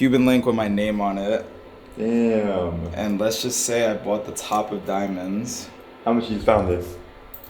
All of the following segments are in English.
Cuban link with my name on it. Damn. And let's just say I bought the top of diamonds. How much you found this?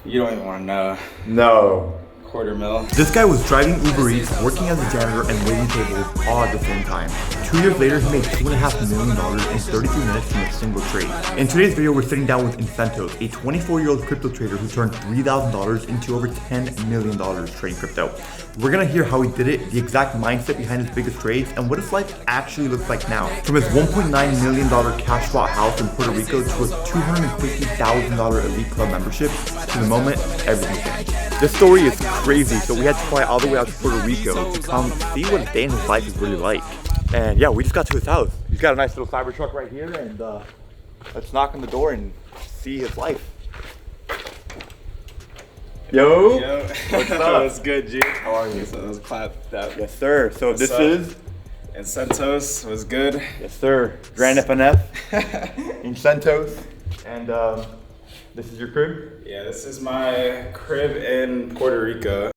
You don't even want to know. No. $250,000. This guy was driving Uber Eats, working as a janitor, and waiting tables all at the same time. 2 years later, he made $2.5 million in 33 minutes from a single trade. In today's video, we're sitting down with Incentos, a 24-year-old crypto trader who turned $3,000 into over $10 million trading crypto. We're gonna hear how he did it, the exact mindset behind his biggest trades, and what his life actually looks like now. From his $1.9 million cash bought house in Puerto Rico to his $250,000 elite club membership, to the moment everything changed. This story is crazy, so we had to fly all the way out to Puerto Rico to come see what a day in his life is really like. And yeah, we just got to his house. He's got a nice little cyber truck right here, and let's knock on the door and see his life. Yo! What's up? What's good, G? How are you? So let's clap that. Yes, sir. So What's this up? is Incentos was good. yes, sir. Grand FNF, Incentos, and this is your crib. Yeah, this is my crib in Puerto Rico.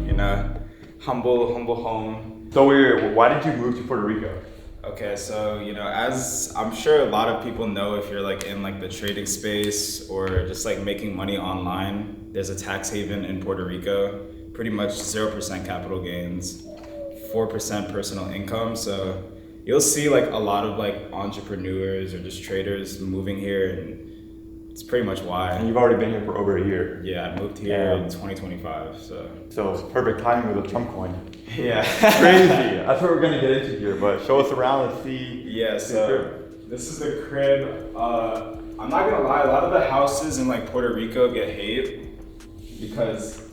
You know, humble home. So why did you move to Puerto Rico? Okay, so as I'm sure a lot of people know, if you're like in like the trading space or just like making money online, there's a tax haven in Puerto Rico. Pretty much 0% capital gains, 4% personal income. So you'll see like a lot of like entrepreneurs or just traders moving here, and it's pretty much why. And you've already been here for over a year. Yeah, I moved here in 2025. So it's perfect timing with a Trump coin. Yeah. Crazy. That's what we're gonna get into here, but show us around and see. Yeah, so this is the crib. I'm not gonna lie, a lot of the houses in like Puerto Rico get hate because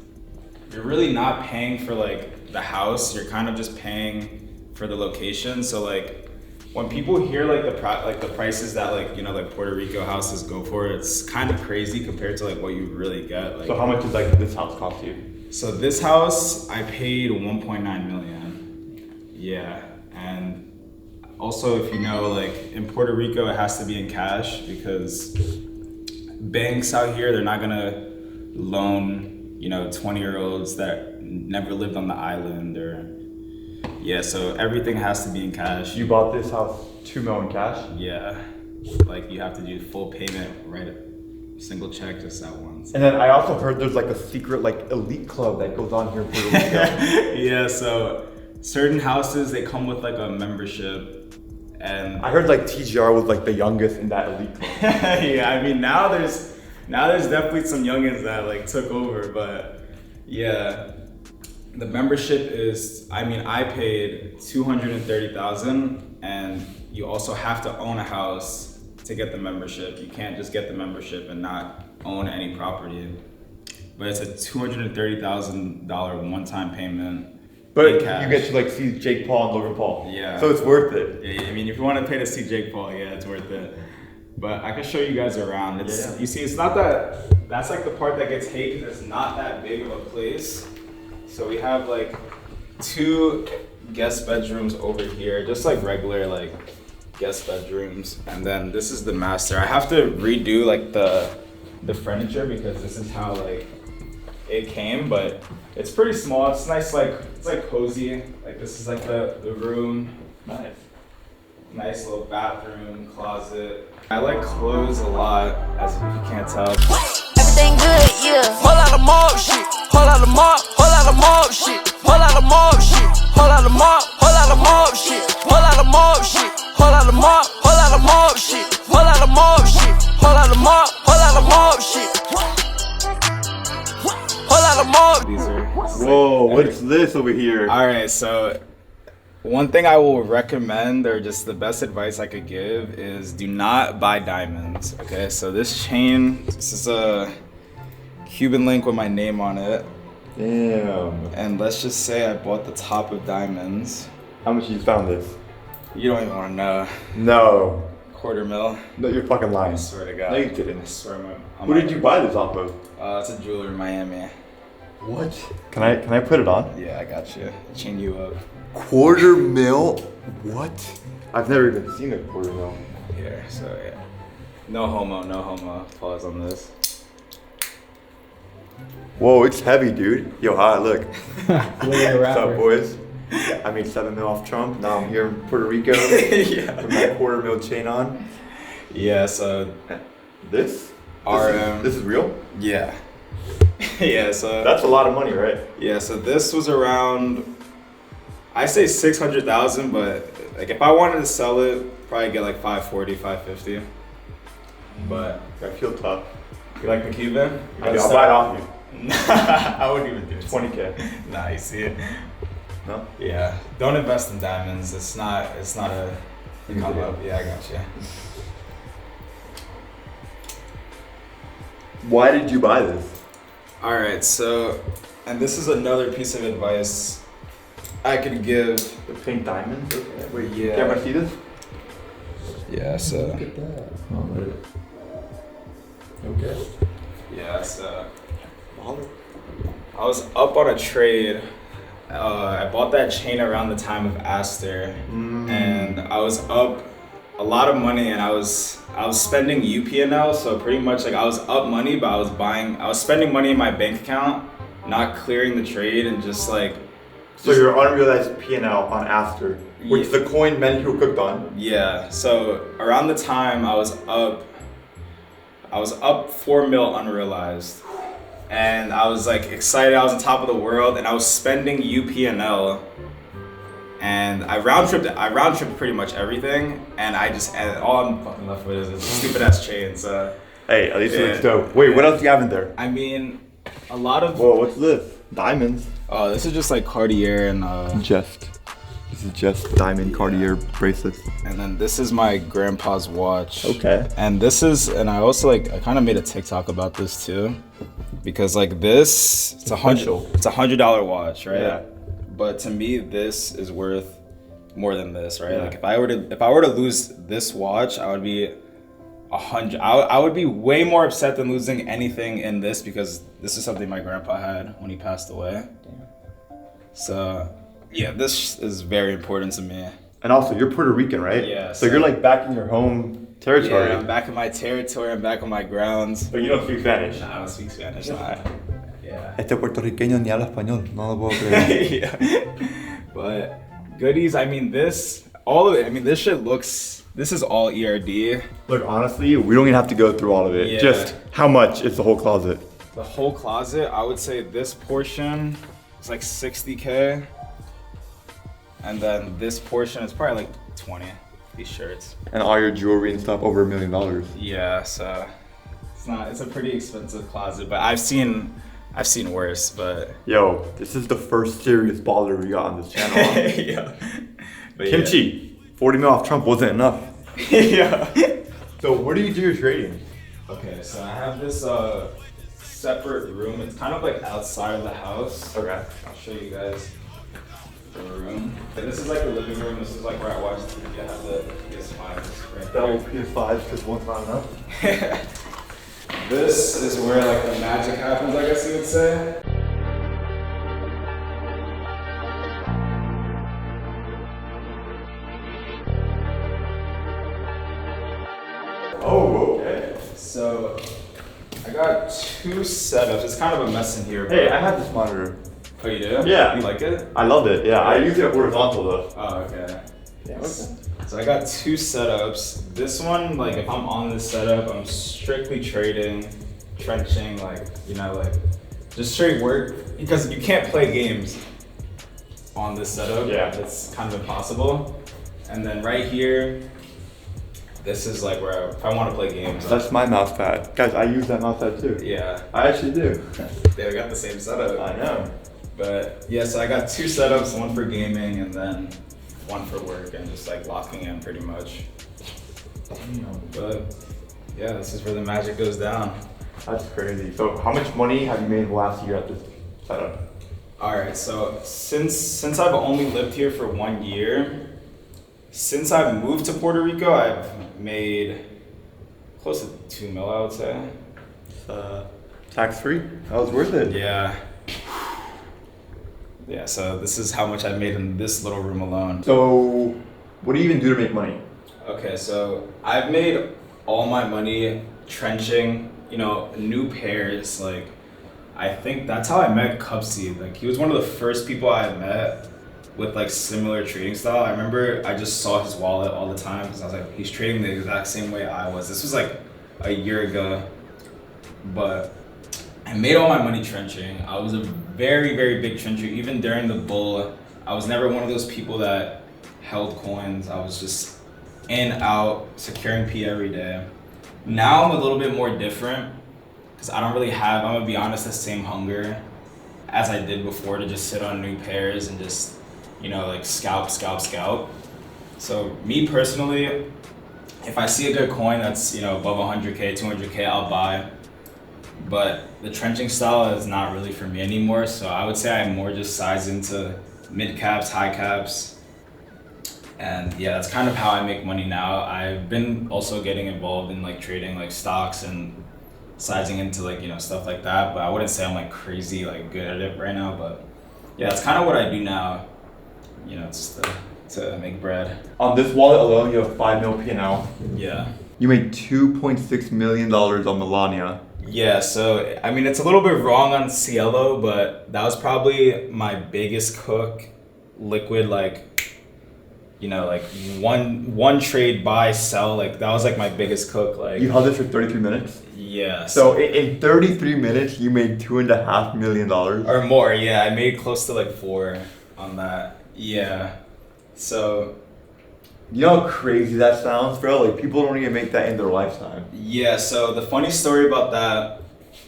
you're really not paying for like the house, you're kind of just paying for the location. So like when people hear like the prices that like like Puerto Rico houses go for, it's kind of crazy compared to like what you really get. Like, So how much does like this house cost you? so this house I paid 1.9 million. Yeah, and also if you know, like in Puerto Rico it has to be in cash because banks out here, they're not gonna loan 20-year-olds that never lived on the island so everything has to be in cash. You bought this house $2 million cash? Yeah, like you have to do full payment, right? Single check just at once. And then I also heard there's like a secret like elite club that goes on here in Puerto Rico. Yeah, so certain houses, they come with like a membership, and I heard like TGR was like the youngest in that elite club. yeah, I mean now there's definitely some youngins that like took over, but yeah, the membership is, I paid $230,000, and you also have to own a house to get the membership. You can't just get the membership and not own any property. But it's a $230,000 one-time payment. But in you cash. get to like see Jake Paul and Logan Paul. Yeah. So it's worth it. Yeah, I mean, if you want to pay to see Jake Paul, yeah, it's worth it. But I can show you guys around. You see, it's not that's like the part that gets hate because it's not that big of a place. So we have like 2 guest bedrooms over here, just like regular like guest bedrooms. And then this is the master. I have to redo like the furniture because this is how like it came, but it's pretty small. It's nice, like it's like cozy. Like this is like the room. Nice little bathroom, closet. I like clothes a lot, as if you can't tell. Everything good, yeah. Whole lot of mob shit. Whole lot of mob shit. Whole lot of mob shit. Whole lot of mob shit. Whole lot of mob shit. Whole lot of mob shit. Whole lot of mob shit. Whole lot of mob shit. Whole lot of mob. These are. Whoa, what's this over here? All right, so one thing I will recommend, or just the best advice I could give, is do not buy diamonds. Okay, so this chain, this is a Cuban link with my name on it. Damn. And let's just say I bought the top of diamonds. How much you found this? You don't even want to know. No. $250,000. No, you're fucking lying. I swear to God. No, you I didn't. swear Who did you buy this off of? It's a jeweler in Miami. What? Can I put it on? Yeah, I got you. Chain you up. $250,000? What? I've never even seen a $250,000. here. So yeah, no homo. Pause on this. Whoa, it's heavy, dude. Yo, hi, look. What's What's up, boys? I made 7 mil off Trump. Now I'm here in Puerto Rico Yeah. with my $250,000 chain on. Yeah. So This is real? yeah. Yeah. So That's a lot of money, right? yeah. So this was around. I say 600,000, but like if I wanted to sell it, probably get like 540, 550. But I feel tough. you like the Cuban? I'll buy it off you. I wouldn't even do it. 20K. Nah, you see it? No? Yeah. Don't invest in diamonds. It's not a come up. Yeah, I got you. Why did you buy this? All right. So, and this is another piece of advice I could give. The pink diamonds? Okay. Wait, Yeah. can I see this? Yeah. So. Look at that. Oh, okay. Yeah. So. I was up on a trade. I bought that chain around the time of Aster, and I was up a lot of money, and I was spending UPNL, so pretty much like I was up money, but I was spending money in my bank account, not clearing the trade, and just like. So your unrealized P&L on Aster, which is the coin many people cooked on. Yeah. So around the time I was up 4 mil unrealized. And I was like excited, I was on top of the world, and I was spending UPNL, and I round tripped pretty much everything, and all I'm fucking left with is a stupid ass chain. So Hey, at least it Yeah. looks dope. Wait, what else do you have in there? I mean, a lot of Whoa, what's this? Diamonds. oh, this is just like Cartier and This is just diamond Cartier bracelets. and then this is my grandpa's watch. Okay. And I also I kind of made a TikTok about this too, because like this, it's $100 watch, right? Yeah. But to me, this is worth more than this, right? Yeah. Like if I were to lose this watch, I would be I would be way more upset than losing anything in this, because this is something my grandpa had when he passed away. Damn. So yeah, this is very important to me. And also, you're Puerto Rican, right? Yeah. So you're like back in your home territory. Yeah, I'm back in my territory. I'm back on my grounds. But you don't speak Spanish. Nah, I don't speak Spanish. Nah. Yeah. Este puertorriqueño ni habla español. No lo puedo creer. Yeah. But goodies, I mean, all of it. I mean, this is all ERD. Look, honestly, we don't even have to go through all of it. Yeah. Just how much is the whole closet? The whole closet, I would say this portion is like 60K. And then this portion is probably like 20, these shirts. And all your jewelry and stuff over $1 million. Yeah, so it's a pretty expensive closet, but I've seen worse, but. Yo, this is the first serious baller we got on this channel. Yeah. But Kimchi, 40 mil off Trump wasn't enough. Yeah. So where do you do your trading? Okay, so I have this separate room. It's kind of like outside of the house. Okay. I'll show you guys the room. And this is like the living room. This is like where I watch TV. I have the PS5 right Double there. PS5 because one's not enough. This is where like the magic happens, I guess you would say. Oh, okay. So I got 2 setups. It's kind of a mess in here. But Hey, I have this monitor. Oh, you do? Yeah. You like it? I loved it. Yeah, I use it horizontal though. Oh, okay. Yeah. So I got 2 setups. This one, like if I'm on this setup, I'm strictly trading, trenching, like just straight work, because you can't play games on this setup. Yeah. It's kind of impossible. And then right here, this is like where if I want to play games. That's my mouse pad. Guys, I use that mouse pad too. Yeah. I actually do. They got the same setup. I know. But yeah, so I got 2 setups, one for gaming and then one for work, and just like locking in pretty much. But yeah, this is where the magic goes down. That's crazy. So how much money have you made the last year at this setup? All right, so since I've only lived here for 1 year, since I've moved to Puerto Rico, I've made close to 2 mil, I would say. Tax free? That was worth it. Yeah. Yeah, so this is how much I've made in this little room alone. So what do you even do to make money? Okay, so I've made all my money trenching, new pairs. Like, I think that's how I met Cupsy. Like, he was one of the first people I had met with like similar trading style. I remember I just saw his wallet all the time because I was like, he's trading the exact same way I was. This was like a year ago, but I made all my money trenching. I was a very, very big trencher. Even during the bull, I was never one of those people that held coins. I was just in, out, securing P every day. Now I'm a little bit more different because I don't really have, I'm gonna be honest, the same hunger as I did before to just sit on new pairs and just, like scalp. So me personally, if I see a good coin that's, above 100K, 200K, I'll buy. But the trenching style is not really for me anymore. So I would say I more just size into mid caps, high caps. And yeah, that's kind of how I make money now. I've been also getting involved in like trading like stocks and sizing into like, stuff like that. But I wouldn't say I'm like crazy, like good at it right now. But yeah, it's kind of what I do now, just to make bread. On this wallet alone, you have 5 mil P&L. Yeah. You made $2.6 million on Melania. Yeah, so I mean, it's a little bit wrong on Cielo, but that was probably my biggest cook, liquid, like, like one trade, buy, sell, like that was like my biggest cook. Like, You held it for 33 minutes? Yeah. So in 33 minutes, you made $2.5 million? Or more, yeah. I made close to like 4 on that. Yeah. So. You know how crazy that sounds, bro? Like, people don't even make that in their lifetime. Yeah, so the funny story about that,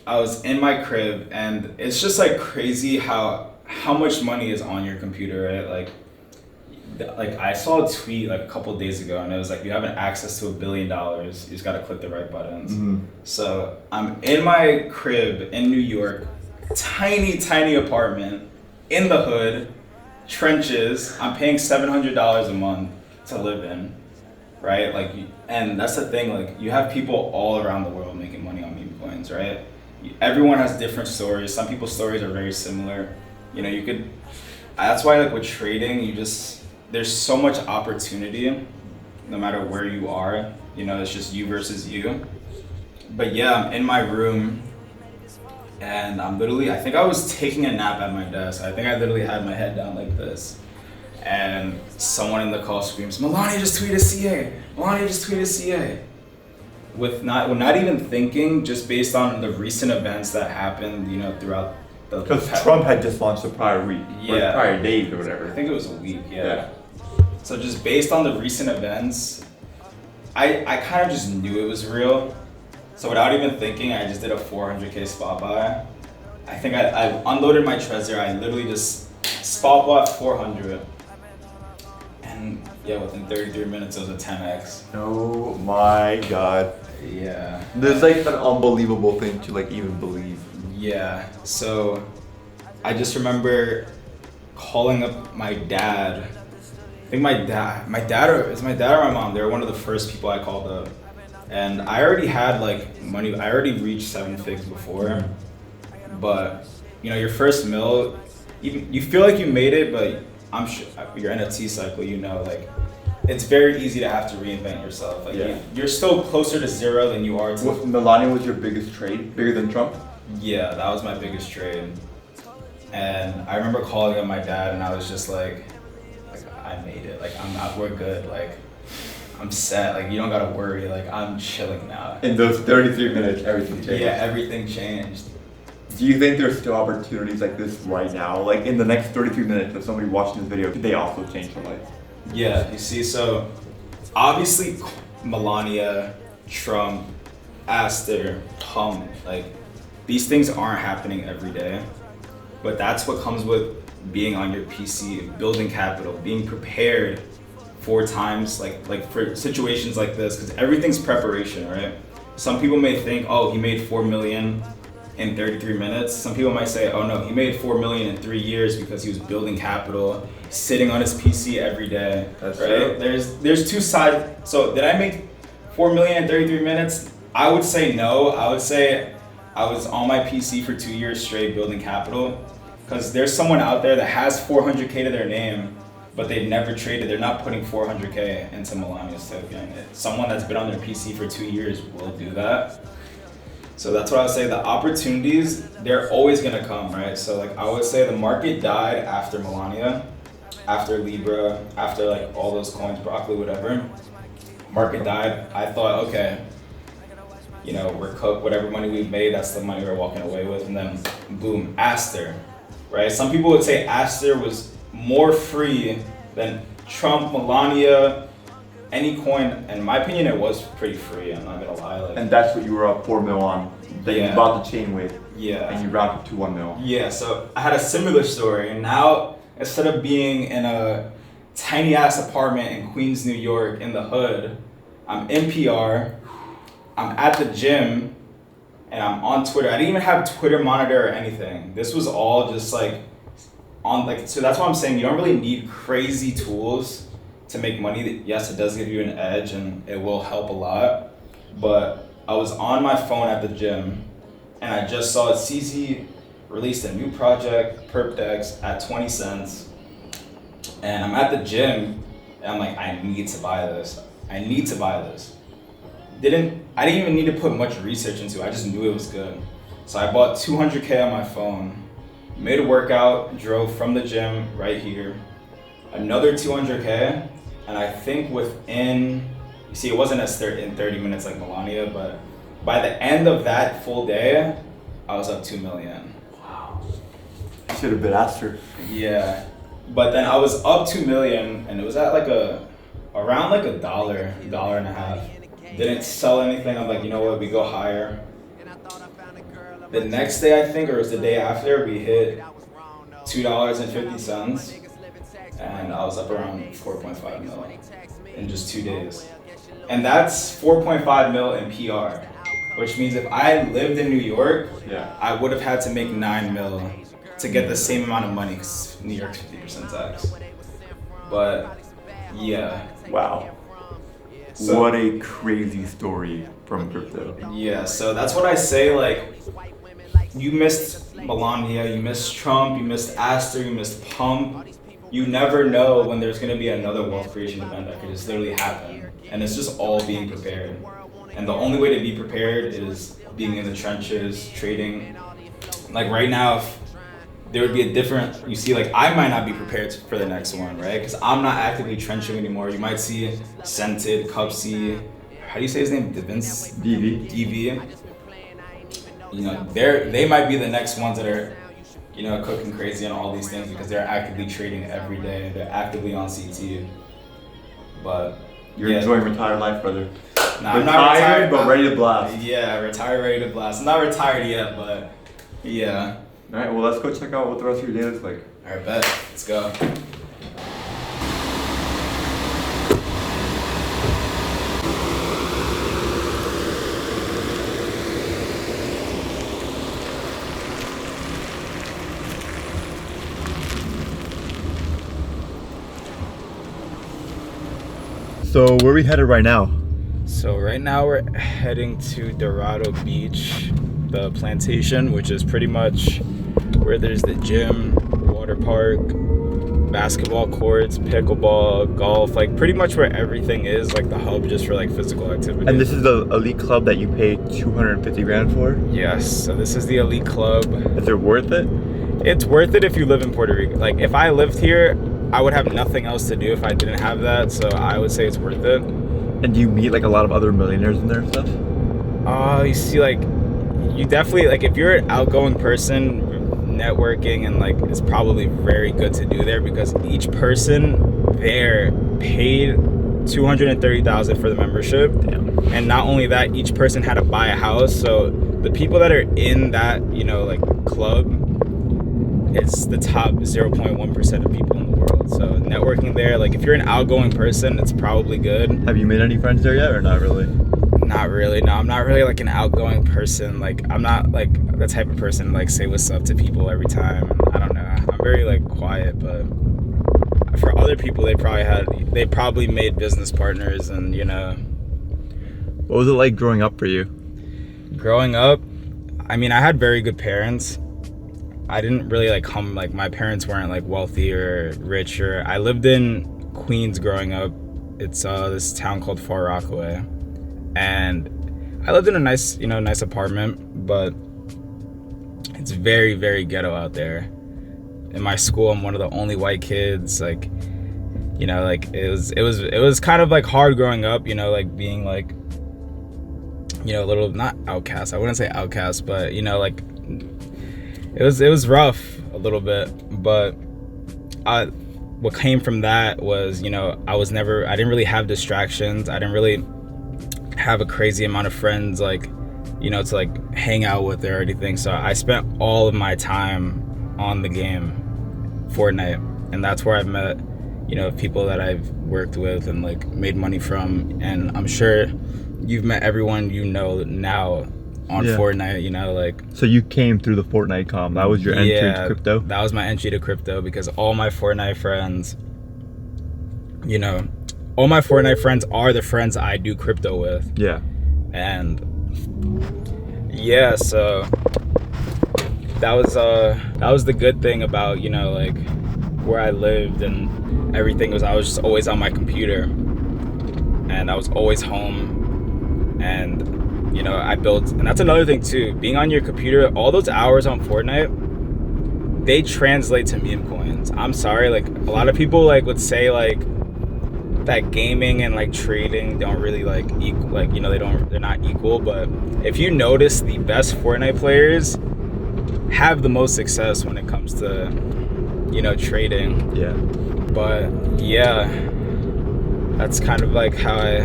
I was in my crib, and it's just like crazy how much money is on your computer, right? Like I saw a tweet like a couple days ago, and it was like, you have access to $1 billion. You just gotta click the right buttons. Mm-hmm. So I'm in my crib in New York, tiny apartment in the hood, trenches. I'm paying $700 a month to live in, right? Like, and that's the thing, like, you have people all around the world making money on meme coins, right? Everyone has different stories. Some people's stories are very similar. That's why, like, with trading, there's so much opportunity no matter where you are. It's just you versus you. But yeah, I'm in my room, and I think I was taking a nap at my desk. I think I literally had my head down like this. And someone in the call screams, "Melania just tweeted CA! Melania just tweeted CA!" With not even thinking, just based on the recent events that happened, throughout the. Because Trump had just launched the prior week. Yeah. Or prior days or whatever. I think it was a week, yeah. So just based on the recent events, I kind of just knew it was real. So without even thinking, I just did a 400K spot buy. I think I unloaded my Trezor. I literally just spot bought 400. And yeah, within 33 minutes, it was a 10x. Oh my god. Yeah. There's like an unbelievable thing to like even believe. Yeah. So I just remember calling up my dad. I think my dad or my mom, they were one of the first people I called up. And I already had like money. I already reached 7 figs before. But your first mil, you feel like you made it, but I'm sure your NFT cycle, like, it's very easy to have to reinvent yourself. Like, you're still closer to zero than you are to. Melania was your biggest trade, bigger than Trump? Yeah, that was my biggest trade. And I remember calling up my dad, and I was just like I made it. Like, we're good. Like, I'm set. Like, you don't gotta worry. Like, I'm chilling now. In those 33 minutes, everything changed. Yeah, everything changed. Do you think there's still opportunities like this right now? Like, in the next 33 minutes of somebody watching this video, could they also change their life? Yeah, you see, so obviously Melania, Trump, Aster, Tom, like, these things aren't happening every day. But that's what comes with being on your PC, building capital, being prepared for times like for situations like this, because everything's preparation, right? Some people may think, oh, he made 4 million in 33 minutes. Some people might say, oh no, he made 4 million in 3 years because he was building capital, sitting on his PC every day. That's right. True. There's two sides. So did I make 4 million in 33 minutes? I would say no. I would say I was on my PC for 2 years straight building capital, because there's someone out there that has 400K to their name but they've never traded. They're not putting 400K into Melania's token. Someone that's been on their PC for 2 years will do that. So that's what I would say. The opportunities, they're always gonna come, right? So like I would say the market died after Melania, after Libra, after like all those coins, broccoli, whatever. Market died. I thought, okay, you know, we're cooked. Whatever money we've made, that's the money we're walking away with. And then boom, Aster, right? Some people would say Aster was more free than Trump, Melania, any coin. In my opinion, it was pretty free. I'm not gonna lie. Like, And that's what you were up 4 mil on, that you bought the chain with, yeah. and you wrapped it to 1 mil. Yeah, so I had a similar story, and now instead of being in a tiny ass apartment in Queens, New York, in the hood, I'm in PR, I'm at the gym, and I'm on Twitter. I didn't even have Twitter monitor or anything. This was all just like on like, so that's why I'm saying you don't really need crazy tools to make money. Yes, it does give you an edge and it will help a lot, but I was on my phone at the gym and I just saw CZ released a new project, PerpDex, at 20 cents. And I'm at the gym and I'm like, I need to buy this. I need to buy this. I didn't even need to put much research into it. I just knew it was good. So I bought 200K on my phone, made a workout, drove from the gym right here, another 200K, and I think within, you see, it wasn't in 30 minutes like Melania, but by the end of that full day, I was up 2 million. Wow. You should have been Aster. Yeah, but then I was up 2 million, and it was at like around like $1, $1.50. Didn't sell anything. I'm like, you know what, we go higher. The next day, I think, or it was the day after, we hit $2.50, and I was up around 4.5 mil in just 2 days. And that's 4.5 mil in PR, which means if I lived in New York, I would have had to make 9 mil to get the same amount of money, because New York's 50% tax. But yeah. Wow. So, what a crazy story from crypto. Yeah, so that's what I say, like, you missed Melania, you missed Trump, you missed Aster, you missed Pump. You never know when there's gonna be another wealth creation event that could just literally happen. And it's just all being prepared. And the only way to be prepared is being in the trenches, trading. Like right now, if there would be a different, you see, like I might not be prepared for the next one, right? Because I'm not actively trenching anymore. You might see Scented, Cupsy, how do you say his name? DV. You know, they might be the next ones that are, you know, cooking crazy on all these things because they're actively trading every day. They're actively on CT. But you're enjoying retired life, brother. Nah, I'm not retired, but ready to blast. Yeah, retired, ready to blast. I'm not retired yet, but yeah. All right, well, let's go check out what the rest of your day looks like. All right, bet. Let's go. So where are we headed right now? So right now we're heading to Dorado Beach, the plantation, which is pretty much where there's the gym, water park, basketball courts, pickleball, golf, like pretty much where everything is, like the hub just for like physical activity. And this is the elite club that you paid 250 grand for? Yes, so this is the elite club. Is it worth it? It's worth it if you live in Puerto Rico. Like if I lived here, I would have nothing else to do if I didn't have that, so I would say it's worth it. And do you meet like a lot of other millionaires in there and stuff? You see, like, you definitely, like, if you're an outgoing person, networking and like it's probably very good to do there because each person there paid $230,000 for the membership. Damn. And not only that, each person had to buy a house. So the people that are in that, you know, like club, it's the top 0.1% of people in the world. So networking there, like if you're an outgoing person, it's probably good. Have you made any friends there yet or not really? Not really. No, I'm not really like an outgoing person. Like I'm not like the type of person to like say what's up to people every time. I don't know. I'm very like quiet, but for other people, they probably made business partners and, you know. What was it like growing up for you? Growing up, I mean, I had very good parents. I didn't really like come, like my parents weren't like wealthy or rich, or I lived in Queens growing up. It's this town called Far Rockaway, and I lived in a nice, you know, nice apartment, but it's very, very ghetto out there. In my school, I'm one of the only white kids. Like, you know, like it was kind of like hard growing up, you know, like being like, you know, a little, not outcast. I wouldn't say outcast, but you know, like it was rough a little bit. But what came from that was, you know, I didn't really have distractions. I didn't really have a crazy amount of friends, like, you know, to like hang out with or anything. So I spent all of my time on the game, Fortnite, and that's where I've met, you know, people that I've worked with and like made money from. And I'm sure you've met everyone you know now on Fortnite, you know, like. So you came through the Fortnite com. That was your entry to crypto? That was my entry to crypto, because all my Fortnite friends, you know, all my Fortnite friends are the friends I do crypto with. Yeah. And yeah, so that was the good thing about, you know, like where I lived and everything was I was just always on my computer, and I was always home. And you know, I built, and that's another thing too, being on your computer, all those hours on Fortnite, they translate to meme coins. I'm sorry, like a lot of people like would say like that gaming and like trading don't really like equal, like, you know, they're not equal. But if you notice, the best Fortnite players have the most success when it comes to, you know, trading. Yeah. But yeah, that's kind of like how I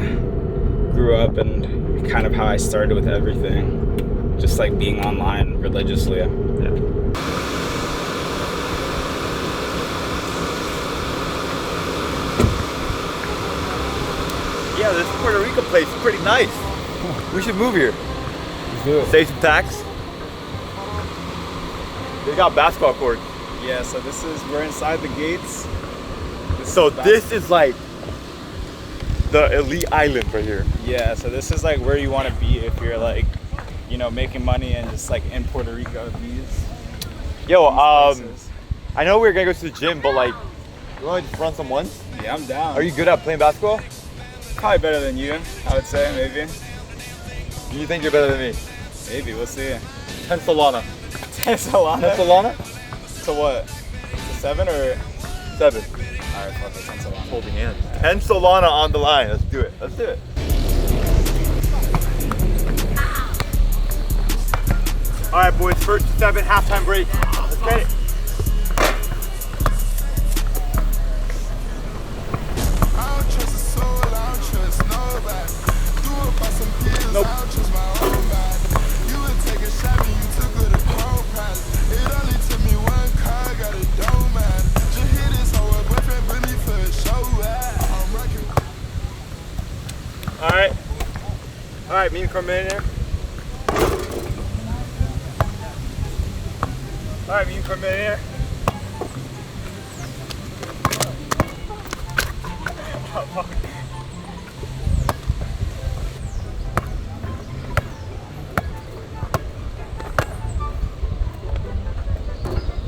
grew up and kind of how I started with everything, just like being online religiously. Yeah, this Puerto Rico place is pretty nice. We should move here. Save some tax. They got basketball courts. Yeah, so we're inside the gates. This is like the elite island right here. Yeah, so this is like where you want to be if you're like, you know, making money and just like in Puerto Rico. Yo, places. I know we're gonna go to the gym, but like, you wanna just run some ones? Yeah, I'm down. Are you good at playing basketball? Probably better than you, I would say, maybe. Do you think you're better than me? Maybe, we'll see. 10 Solana. 10 Solana? 10 Solana? To what? To 7 or? 7. Alright, fuck it, 10 Solana. Holding hands. 10 Solana on the line. Let's do it. Let's do it. Alright, boys. First 7, halftime break. Let's get it. Nope. Alright, me and Millionaire. Alright, me and Millionaire.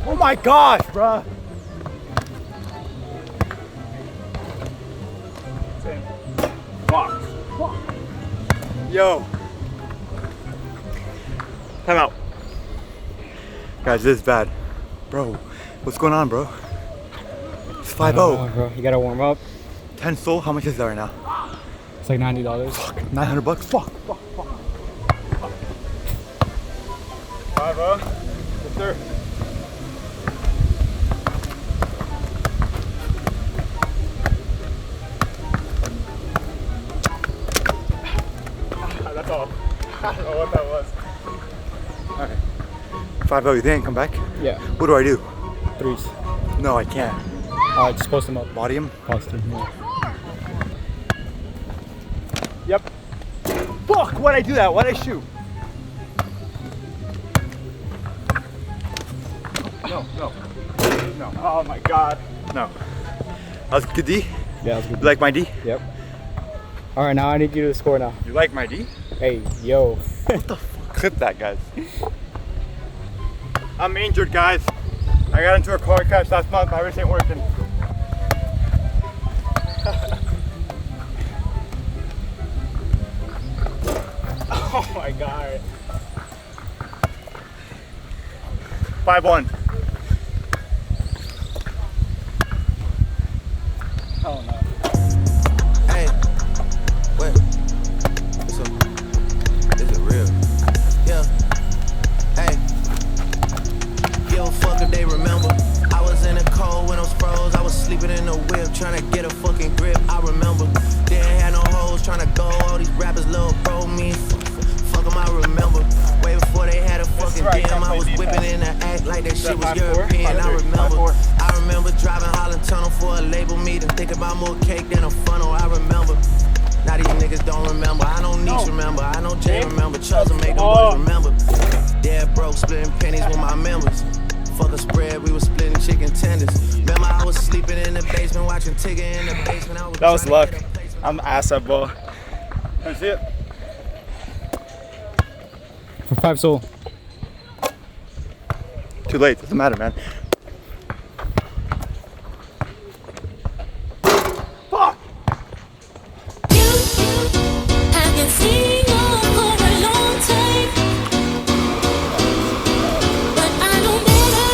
Oh my gosh, bruh. Fuck. Yo. Time out. Guys, this is bad. Bro, what's going on, bro? It's 5-0. Bro, you gotta warm up. 10 Sol, how much is that right now? It's like $90. Fuck, $900. Fuck. 5-0? Yes, sir. That's all. I don't know what that was. Alright. 5-0, you think I can come back? Yeah. What do I do? 3s. No, I can't. Just post them up. Body him? Post them. Yeah. Yep. Fuck, why'd I do that? Why'd I shoot? No. Oh my god. No. That was good D? Yeah, that's good. You like my D? Yep. All right, now I need you to score now. You like my D? Hey, yo. What the fuck? Clip that, guys. I'm injured, guys. I got into a car crash last month. My wrist ain't working. Oh my god. 5-1. Oh no. Hey, what? Is it real? Yeah. Hey. Give a fuck if they remember. I was in the cold when those froze. I was sleeping in the whip, trying to get a fucking grip. I remember. Didn't have no hoes, trying to go. All these rappers, little bro, me. Fuck 'em, I remember. Way before they had a fucking DM, I was whipping in the act like that shit was European. I remember driving Holland Tunnel for a label meeting, thinking about more cake than a funnel. I remember. Now these niggas don't remember. I know Nietzsche remember. I know Jay remember. Chubbs make the boys remember. Dead broke, splitting pennies with my members. Fuck a spread, we was splitting chicken tenders. Remember I was sleeping in the basement, watching Tigger in the basement. That was luck. I'm ass at ball. That's it. For 5 soul. Too late. Doesn't matter, man. I've been seeing you for a long time, but I know better.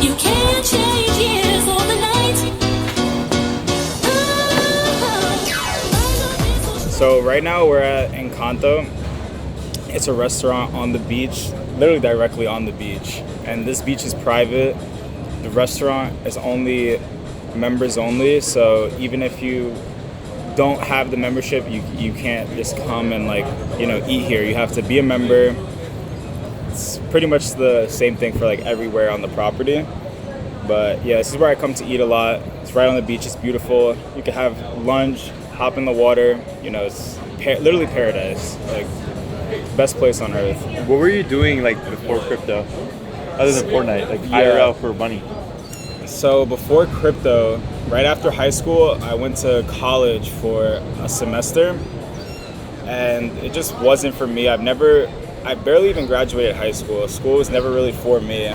You can't change years overnight. So right now we're at Encanto. It's a restaurant on the beach, literally directly on the beach. And this beach is private. The restaurant is only members only. So even if you don't have the membership, you can't just come and eat here. You have to be a member. It's pretty much the same thing for everywhere on the property. But yeah, this is where I come to eat a lot. It's right on the beach. It's beautiful. You can have lunch, hop in the water. It's literally paradise. Best place on earth. What were you doing before crypto? Other than Fortnite, IRL for money? So before crypto, right after high school, I went to college for a semester, and it just wasn't for me. I barely even graduated high school. School was never really for me.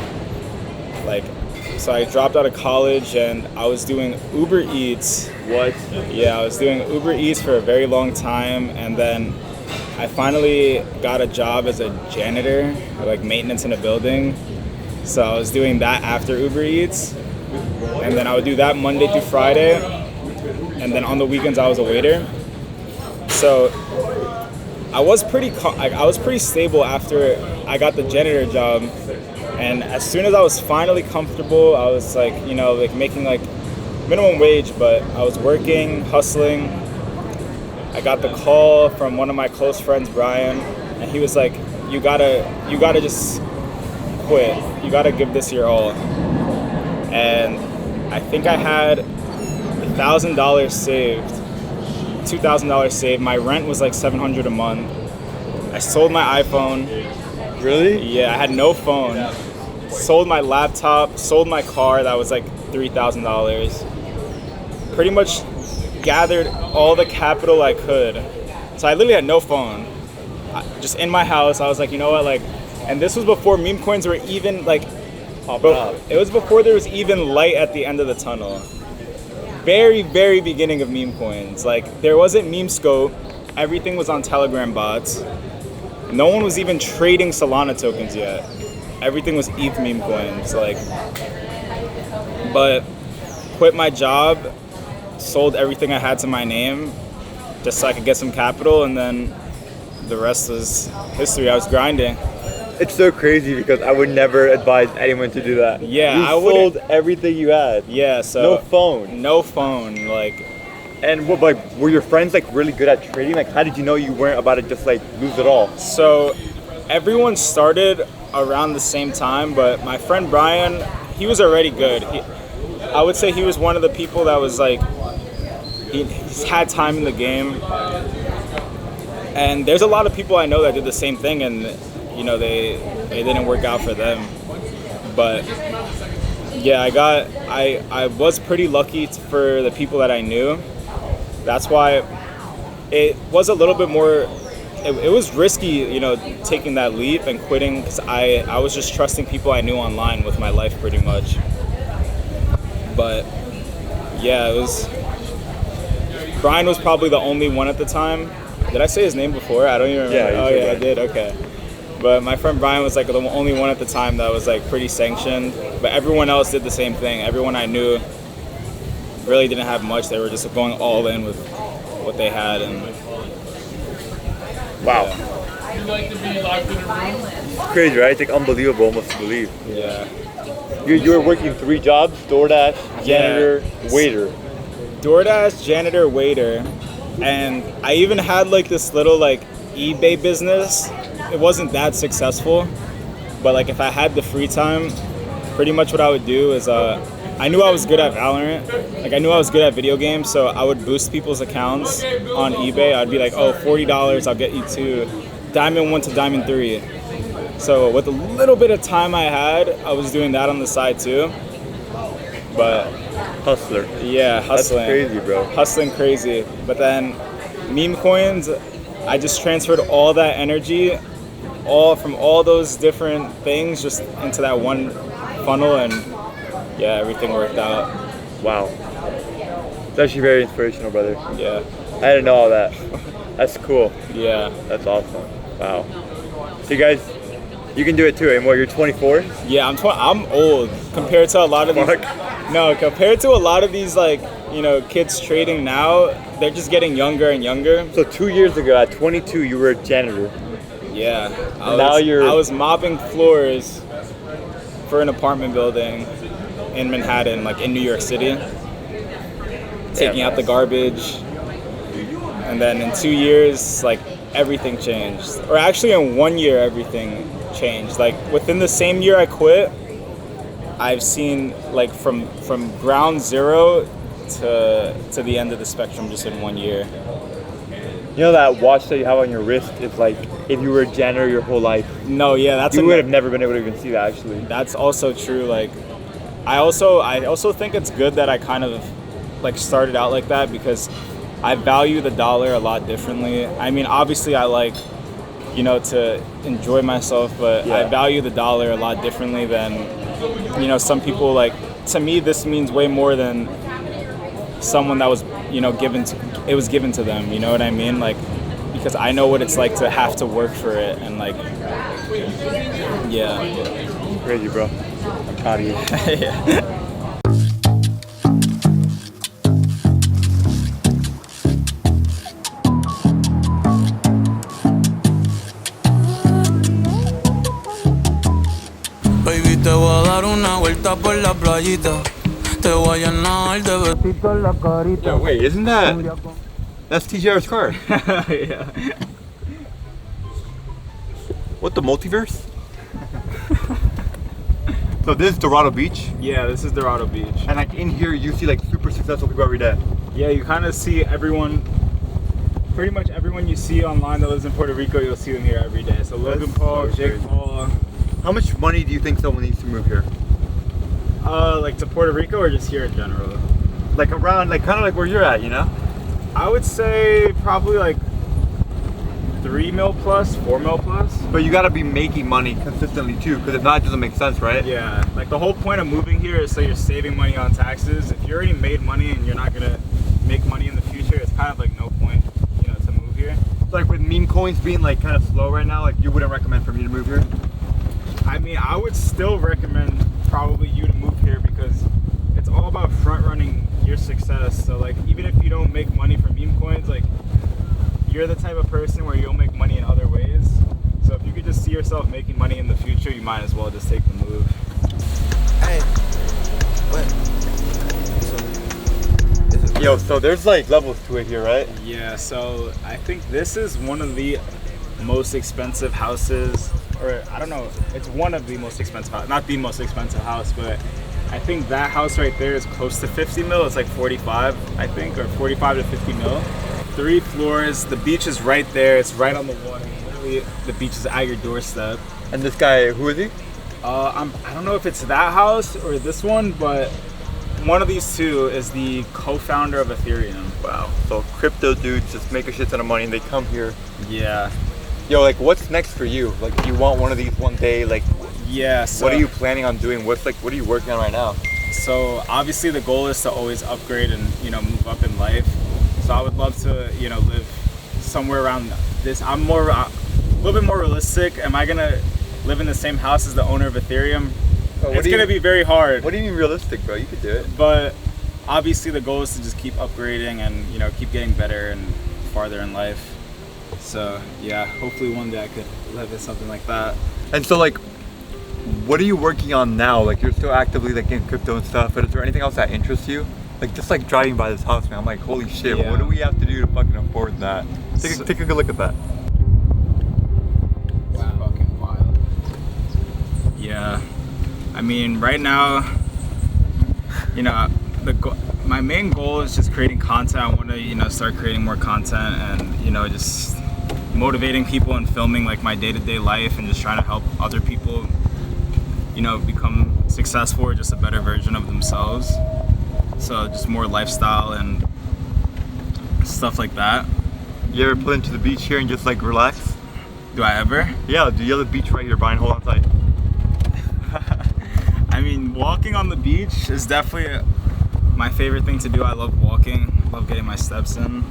So I dropped out of college and I was doing Uber Eats. What? Yeah, I was doing Uber Eats for a very long time, and then I finally got a job as a janitor, maintenance in a building. So I was doing that after Uber Eats, and then I would do that Monday through Friday, and then on the weekends I was a waiter. So I was pretty stable after I got the janitor job, and as soon as I was finally comfortable, I was making minimum wage, but I was working, hustling. I got the call from one of my close friends, Brian, and he was like, you gotta just quit. You gotta give this your all. And I think I had $1,000 saved, $2,000 saved. My rent was $700 a month. I sold my iPhone. Really? Yeah, I had no phone. Sold my laptop, sold my car, that was $3,000. Pretty much gathered all the capital I could. So I literally had no phone. Just in my house, I was like, you know what, and this was before meme coins were even it was before there was even light at the end of the tunnel. Very, very beginning of meme coins. There wasn't meme scope. Everything was on Telegram bots. No one was even trading Solana tokens yet. Everything was ETH meme coins. But quit my job, sold everything I had to my name just so I could get some capital, and then the rest was history. I was grinding. It's so crazy because I would never advise anyone to do that. Yeah, you sold everything you had. Yeah, so no phone. No phone. And what, were your friends really good at trading? How did you know you weren't about to just lose it all? So everyone started around the same time, but my friend Brian, he was already good. I would say he was one of the people that was he's had time in the game. And there's a lot of people I know that did the same thing, and they didn't work out for them. But yeah, I was pretty lucky for the people that I knew. That's why it was a little bit more it was risky, you know, taking that leap and quitting, because I was just trusting people I knew online with my life pretty much. But yeah, it was. Brian was probably the only one at the time. Did I say his name before? I don't even remember. Yeah, oh yeah, I did. Okay. But my friend Brian was like the only one at the time that was like pretty sanctioned. But everyone else did the same thing. Everyone I knew really didn't have much. They were just going all in with what they had. And Wow. yeah. You like to be locked in a room? It's crazy, right? It's like unbelievable almost to believe. Yeah. You were working 3 jobs: DoorDash, janitor, waiter. DoorDash, janitor, waiter, and I even had like this little like eBay business. It wasn't that successful, but like if I had the free time, pretty much what I would do is I knew I was good at Valorant. Like I knew I was good at video games, so I would boost people's accounts on eBay. I'd be like, oh, $40, I'll get you to Diamond 1 to Diamond 3. So with a little bit of time I had, I was doing that on the side too. But Hustler. yeah, hustling. That's crazy, bro. Hustling crazy. But then meme coins, I just transferred all that energy, from all those different things just into that one funnel, and yeah, everything worked out. Wow. It's actually very inspirational, brother. Yeah. I didn't know all that. That's cool. Yeah. That's awesome. Wow. So you guys, you can do it too. And what, you're 24? Yeah, I'm old compared to a lot of these. No, compared to a lot of these like, you know, kids trading now, they're just getting younger and younger. So 2 years ago, at 22, you were a janitor. Yeah. I was mopping floors for an apartment building in Manhattan, like in New York City, taking out the garbage. And then in 2 years, like everything changed. Or actually in 1 year, everything changed. Like within the same year I quit, I've seen like from ground zero to the end of the spectrum just in 1 year. You know that watch that you have on your wrist is like if you were a janitor your whole life. No, yeah, You would have never been able to even see that actually. That's also true. Like, I also think it's good that I kind of like started out like that, because I value the dollar a lot differently. I mean, obviously I like, you know, to enjoy myself, but I value the dollar a lot differently than, you know, some people. Like, to me, this means way more than someone that was, you know, given to them, you know what I mean? Like, because I know what it's like to have to work for it, and like, yeah. Crazy, bro. I'm proud of you. Yeah. Baby, te voy a dar una vuelta por la playita. Te voy a llenar de besitos en la carita. Yo, wait, isn't that's TJR's car? Yeah. What, the multiverse? So this is Dorado Beach, Yeah, this is Dorado Beach. and like in here you see like super successful people every day. Yeah, you kind of see everyone, pretty much everyone you see online that lives in Puerto Rico, you'll see them here every day. So Logan That's Paul, so Jake crazy. Paul. How much money do you think someone needs to move here? Like to Puerto Rico or just here in general? Like around, like kind of like where you're at, you know? I would say probably like 3 mil plus, 4 mil plus. But you gotta be making money consistently too, because if not, it doesn't make sense, right? Yeah, like the whole point of moving here is so you're saving money on taxes. If you already made money and you're not gonna make money in the future, it's kind of like no point, you know, to move here. So like with meme coins being like kind of slow right now, like you wouldn't recommend for me to move here? I mean, I would still recommend probably you to move here, because it's all about front running your success. So like, even if you don't make money from meme coins, like you're the type of person where you'll make money in other ways. So if you could just see yourself making money in the future, you might as well just take the move. Hey, Yo, so there's like levels to it here, right? Yeah, so I think this is one of the most expensive houses, or I don't know, it's one of the most expensive house, not the most expensive house, but I think that house right there is close to 50 mil. It's like 45, I think, or 45 to 50 mil. 3 floors, the beach is right there, it's right on the water. Literally, the beach is at your doorstep. And this guy, who is he? I don't know if it's that house or this one, but one of these two is the co-founder of Ethereum. Wow. So crypto dudes just make a shit ton of money and they come here. Yeah. Yo, like what's next for you? Like do you want one of these one day? Like Yeah. So, what are you planning on doing? What are you working on right now? So obviously the goal is to always upgrade and move up in life. So I would love to live somewhere around this. I'm more a little bit more realistic. Am I gonna live in the same house as the owner of Ethereum? It's gonna be very hard. What do you mean realistic, bro? You could do it. But obviously the goal is to just keep upgrading and keep getting better and farther in life. So yeah, hopefully one day I could live in something like that. And so like, what are you working on now? Like you're still actively like in crypto and stuff, but is there anything else that interests you? Like just like driving by this house, man, I'm like, holy shit, Yeah. what do we have to do to fucking afford that? Take a good look at that. Wow. Fucking wild. Yeah, I mean right now, my main goal is just creating content. I want to start creating more content and just motivating people and filming like my day-to-day life and just trying to help other people become successful or just a better version of themselves. So just more lifestyle and stuff like that. You ever pull into the beach here and just like relax? Do I ever? Yeah, do you have the beach right here, Brian? Hold on tight. I mean, walking on the beach is definitely my favorite thing to do. I love walking, love getting my steps in.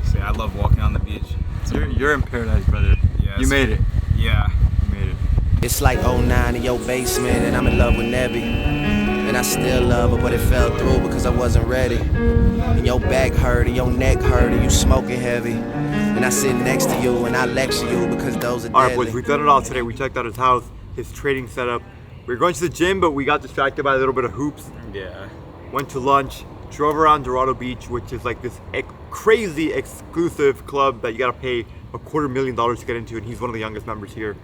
So yeah, I love walking on the beach. You're in paradise, brother. Yeah, You made it. Yeah. You made it. It's like 09 in your basement and I'm in love with Nebby. And I still love her, but it fell through because I wasn't ready. And your back hurt and your neck hurt and you smoking heavy. And I sit next to you and I lecture you because those are deadly. Alright boys, we've done it all today. We checked out his house, his trading setup. We were going to the gym, but we got distracted by a little bit of hoops. Yeah. Went to lunch, drove around Dorado Beach, which is like this crazy exclusive club that you gotta pay $250,000 to get into, and he's one of the youngest members here.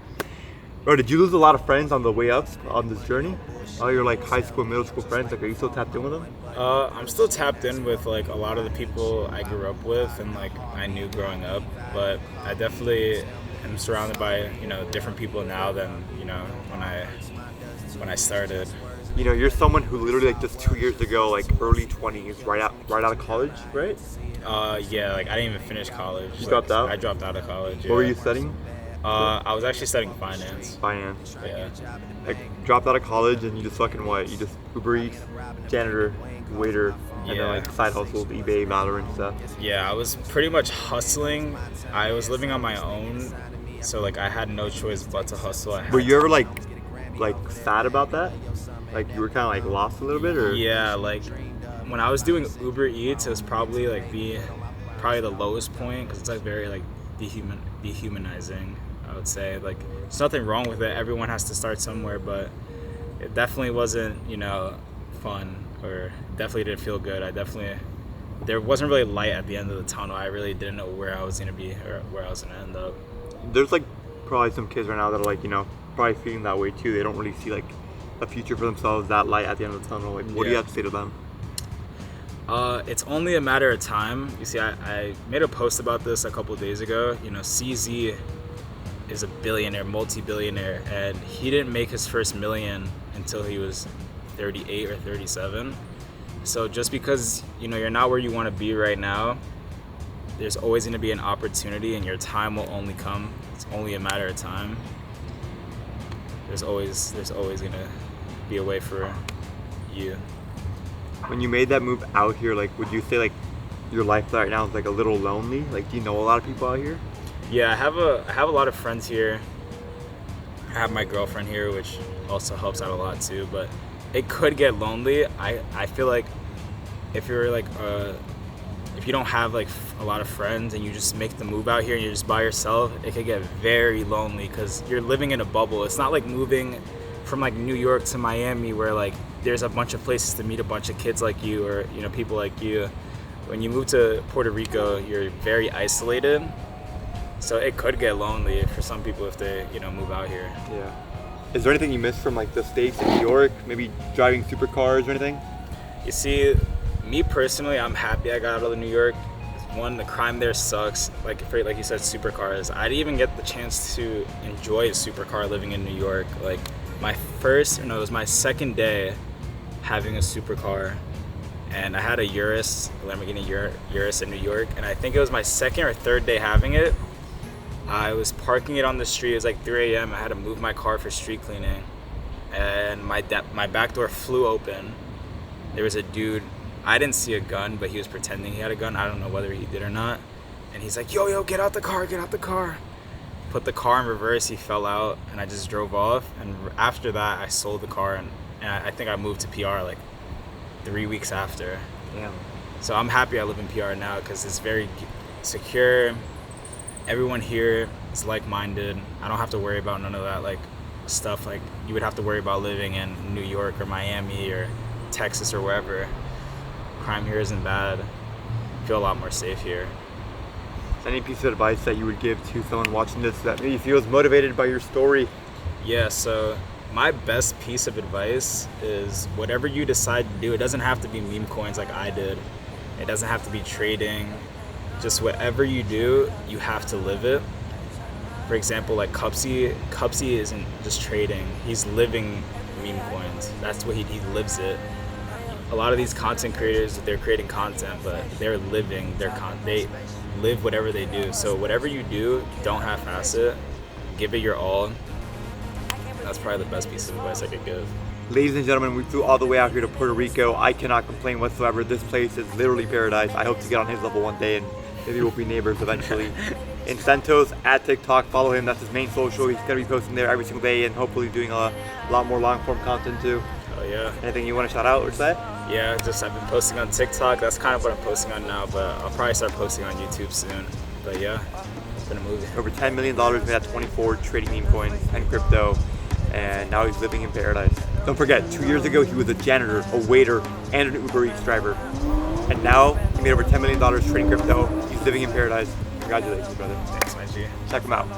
Bro, did you lose a lot of friends on the way up on this journey? All your like high school, middle school friends, like are you still tapped in with them? I'm still tapped in with like a lot of the people I grew up with and like I knew growing up, but I definitely am surrounded by different people now than when I started. You're someone who literally like just 2 years ago, like early 20s, right out of college, right? Yeah, like I didn't even finish college. You dropped out? I dropped out of college. What Yeah. were you studying? I was actually studying finance. Finance. Yeah. Like dropped out of college and you just fucking what? You just Uber Eats, janitor, waiter, and then Yeah. like side hustles, eBay, Valorant stuff. Yeah, I was pretty much hustling. I was living on my own, so like I had no choice but to hustle. Were you ever like sad about that? Like you were kind of like lost a little bit, or? Yeah, like when I was doing Uber Eats, it was probably like probably the lowest point because it's like very like dehumanizing. I would say like there's nothing wrong with it. Everyone has to start somewhere, but it definitely wasn't fun, or definitely didn't feel good. There wasn't really light at the end of the tunnel. I really didn't know where I was gonna be or where I was gonna end up. There's like probably some kids right now that are like probably feeling that way too. They don't really see like a future for themselves, that light at the end of the tunnel. Like what do you have to say to them? It's only a matter of time. You see, I made a post about this a couple of days ago. CZ is a billionaire, multi-billionaire, and he didn't make his first million until he was 38 or 37. So just because you're not where you want to be right now, there's always going to be an opportunity, and your time will only come. It's only a matter of time. There's always going to be a way for you. When you made that move out here, like would you say like your life right now is like a little lonely? Like do you know a lot of people out here? Yeah, I have a lot of friends here. I have my girlfriend here, which also helps out a lot too, but it could get lonely. I feel like if you're like if you don't have like a lot of friends and you just make the move out here and you're just by yourself, it could get very lonely because you're living in a bubble. It's not like moving from like New York to Miami where like there's a bunch of places to meet a bunch of kids like you or people like you. When you move to Puerto Rico, you're very isolated. So it could get lonely for some people if they, move out here. Yeah. Is there anything you miss from like the States in New York? Maybe driving supercars or anything? You see, me personally, I'm happy I got out of New York. One, the crime there sucks. Like you said, supercars. I didn't even get the chance to enjoy a supercar living in New York. Like it was my second day, having a supercar, and I had a Lamborghini Urus in New York, and I think it was my second or third day having it. I was parking it on the street. It was like 3 a.m. I had to move my car for street cleaning, and my back door flew open. There was a dude. I didn't see a gun, but he was pretending he had a gun. I don't know whether he did or not. And he's like, yo, get out the car, get out the car. Put the car in reverse, he fell out, and I just drove off. And after that, I sold the car, and I think I moved to PR like 3 weeks after. Damn. So I'm happy I live in PR now because it's very secure. Everyone here is like-minded. I don't have to worry about none of that like stuff like you would have to worry about living in New York or Miami or Texas or wherever. Crime here isn't bad. I feel a lot more safe here. Is there any piece of advice that you would give to someone watching this that maybe feels motivated by your story? Yeah, so my best piece of advice is whatever you decide to do, it doesn't have to be meme coins like I did. It doesn't have to be trading. Just whatever you do, you have to live it. For example, like Cupsy isn't just trading. He's living meme coins. That's what he lives it. A lot of these content creators, they're creating content, but they're living their they live whatever they do. So whatever you do, don't half-ass it. Give it your all. That's probably the best piece of advice I could give. Ladies and gentlemen, we flew all the way out here to Puerto Rico. I cannot complain whatsoever. This place is literally paradise. I hope to get on his level one day and maybe we'll be neighbors eventually. In Santos at TikTok, follow him. That's his main social. He's gonna be posting there every single day and hopefully doing a lot more long form content too. Oh yeah. Anything you want to shout out or say? Yeah, I've been posting on TikTok. That's kind of what I'm posting on now, but I'll probably start posting on YouTube soon. But yeah, it's been a movie. Over $10 million made at 24 trading meme coins and crypto, and now he's living in paradise. Don't forget, 2 years ago he was a janitor, a waiter, and an Uber Eats driver. And now he made over $10 million trading crypto. He's living in paradise. Congratulations, brother. Thanks, my G. Check him out.